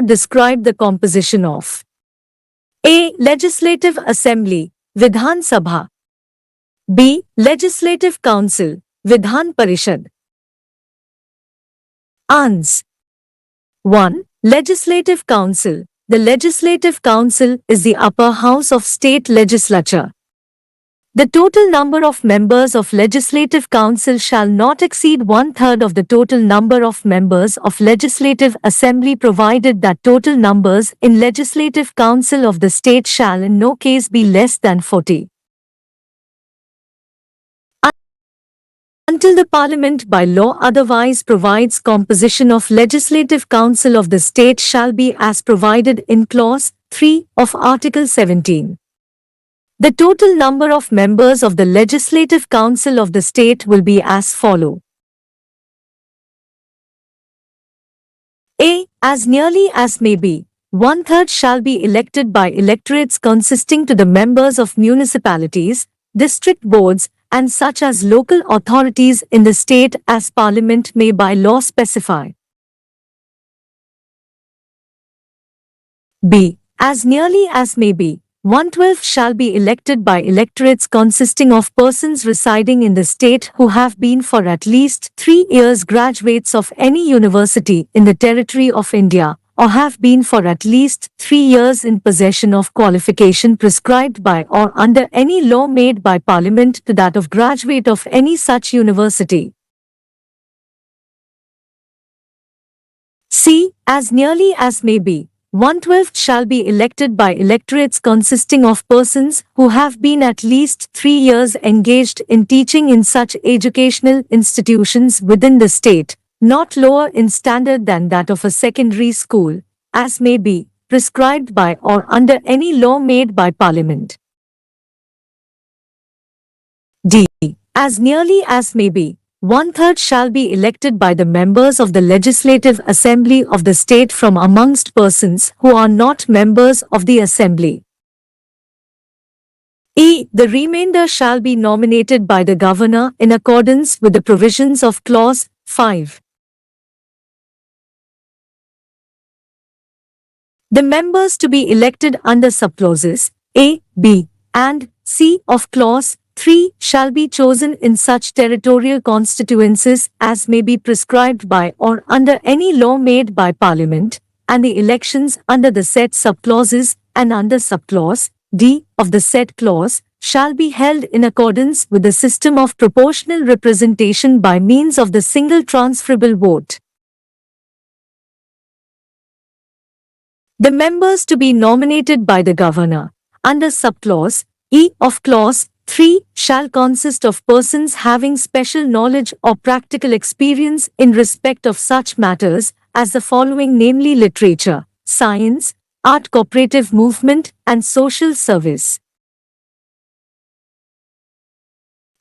describe the composition of A. Legislative Assembly, Vidhan Sabha. B. Legislative Council, Vidhan Parishad. Ans. 1. Legislative Council. The Legislative Council is the upper house of state legislature. The total number of members of Legislative Council shall not exceed one-third of the total number of members of Legislative Assembly, provided that total numbers in Legislative Council of the state shall in no case be less than 40. Until the Parliament by law otherwise provides, composition of Legislative Council of the state shall be as provided in Clause 3 of Article 17. The total number of members of the Legislative Council of the state will be as follow. A. As nearly as may be, one-third shall be elected by electorates consisting to the members of municipalities, district boards, and such as local authorities in the state as Parliament may by law specify. B. As nearly as may be, 1/12 shall be elected by electorates consisting of persons residing in the state who have been for at least 3 years graduates of any university in the territory of India, or have been for at least 3 years in possession of qualification prescribed by or under any law made by Parliament to that of graduate of any such university. C. As nearly as may be, 1/12 shall be elected by electorates consisting of persons who have been at least 3 years engaged in teaching in such educational institutions within the state, not lower in standard than that of a secondary school, as may be prescribed by or under any law made by Parliament. D. As nearly as may be, 1/3 shall be elected by the members of the Legislative Assembly of the state from amongst persons who are not members of the Assembly. E. The remainder shall be nominated by the Governor in accordance with the provisions of Clause 5. The members to be elected under subclauses A, B, and C of Clause 3 shall be chosen in such territorial constituencies as may be prescribed by or under any law made by Parliament, and the elections under the said subclauses and under subclause D of the said clause shall be held in accordance with the system of proportional representation by means of the single transferable vote. The members to be nominated by the Governor under subclause E of Clause 3 shall consist of persons having special knowledge or practical experience in respect of such matters as the following, namely literature, science, art, cooperative movement, and social service.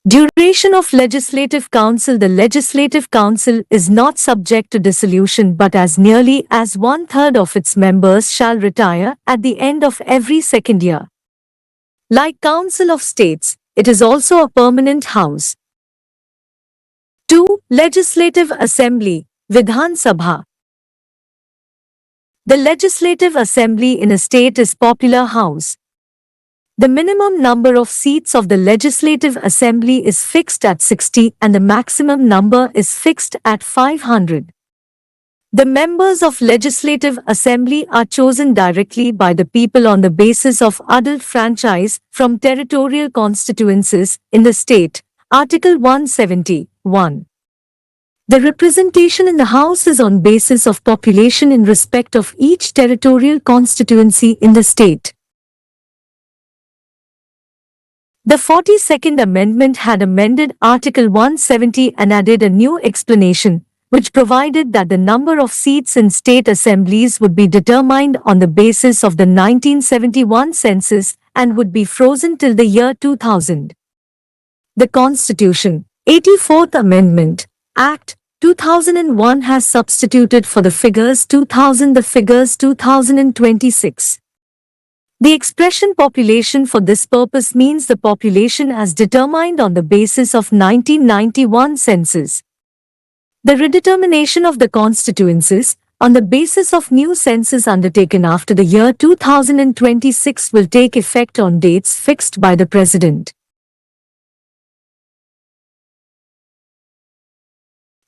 Duration of Legislative Council. The Legislative Council is not subject to dissolution, but as nearly as 1/3 of its members shall retire at the end of every second year. Like Council of States, it is also a permanent house. 2. Legislative Assembly, Vidhan Sabha. The Legislative Assembly in a state is popular house. The minimum number of seats of the Legislative Assembly is fixed at 60 and the maximum number is fixed at 500. The members of Legislative Assembly are chosen directly by the people on the basis of adult franchise from territorial constituencies in the state. Article 171. The representation in the House is on basis of population in respect of each territorial constituency in the state. The 42nd Amendment had amended Article 170 and added a new explanation, which provided that the number of seats in state assemblies would be determined on the basis of the 1971 census and would be frozen till the year 2000. The Constitution, 84th Amendment, Act 2001 has substituted for the figures 2000 the figures 2026. The expression population for this purpose means the population as determined on the basis of 1991 census. The redetermination of the constituencies on the basis of new census undertaken after the year 2026 will take effect on dates fixed by the President.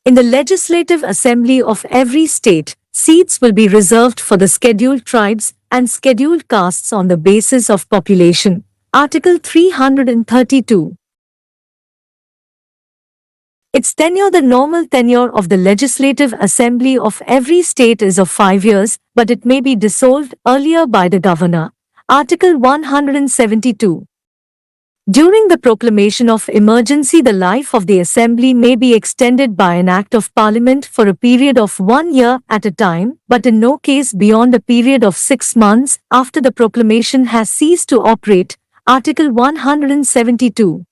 In the Legislative Assembly of every state, seats will be reserved for the scheduled tribes and scheduled castes on the basis of population. Article 332. Its tenure. The normal tenure of the Legislative Assembly of every state is of 5 years, but it may be dissolved earlier by the Governor. Article 172. During the proclamation of emergency, the life of the Assembly may be extended by an Act of Parliament for a period of 1 year at a time, but in no case beyond a period of 6 months after the proclamation has ceased to operate. Article 172.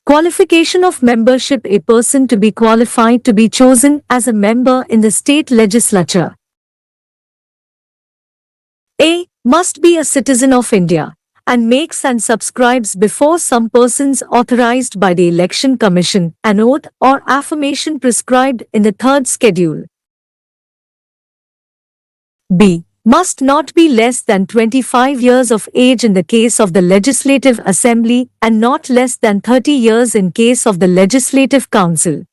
Qualification of membership. A person to be qualified to be chosen as a member in the state legislature. A. Must be a citizen of India and makes and subscribes before some persons authorized by the Election Commission an oath or affirmation prescribed in the third schedule. B. Must not be less than 25 years of age in the case of the Legislative Assembly and not less than 30 years in case of the Legislative Council.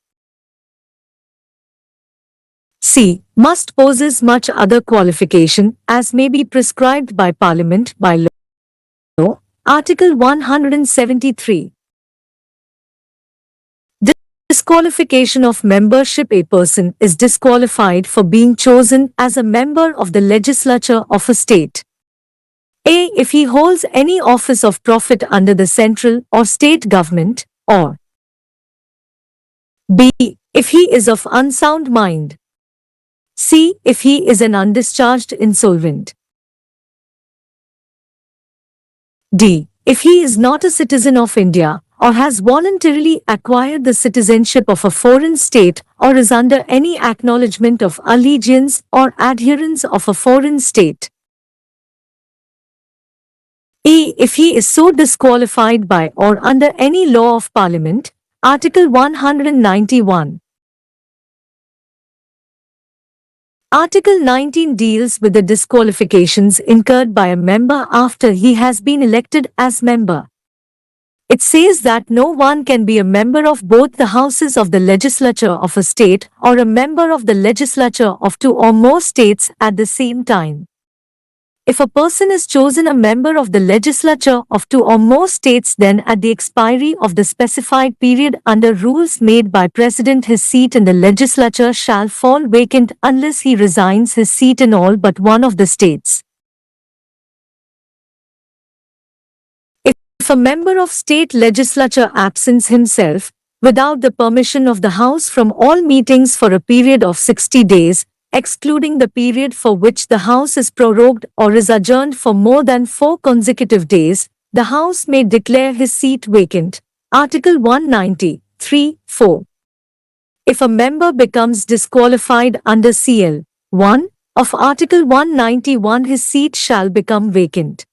C. Must possess much other qualification as may be prescribed by Parliament by law. Article 173. Disqualification of membership. A person is disqualified for being chosen as a member of the legislature of a state. A. If he holds any office of profit under the central or state government, or B. If he is of unsound mind. C. If he is an undischarged insolvent. D. If he is not a citizen of India or has voluntarily acquired the citizenship of a foreign state or is under any acknowledgement of allegiance or adherence of a foreign state. E. If he is so disqualified by or under any law of Parliament. Article 191. Article 19 deals with the disqualifications incurred by a member after he has been elected as member. It says that no one can be a member of both the houses of the legislature of a state or a member of the legislature of 2 or more states at the same time. If a person is chosen a member of the legislature of 2 or more states, then at the expiry of the specified period under rules made by President, his seat in the legislature shall fall vacant unless he resigns his seat in all but one of the states. If a member of state legislature absents himself without the permission of the House from all meetings for a period of 60 days, excluding the period for which the House is prorogued or is adjourned for more than 4 consecutive days, the House may declare his seat vacant. Article 193(4). If a member becomes disqualified under CL 1 of Article 191, his seat shall become vacant.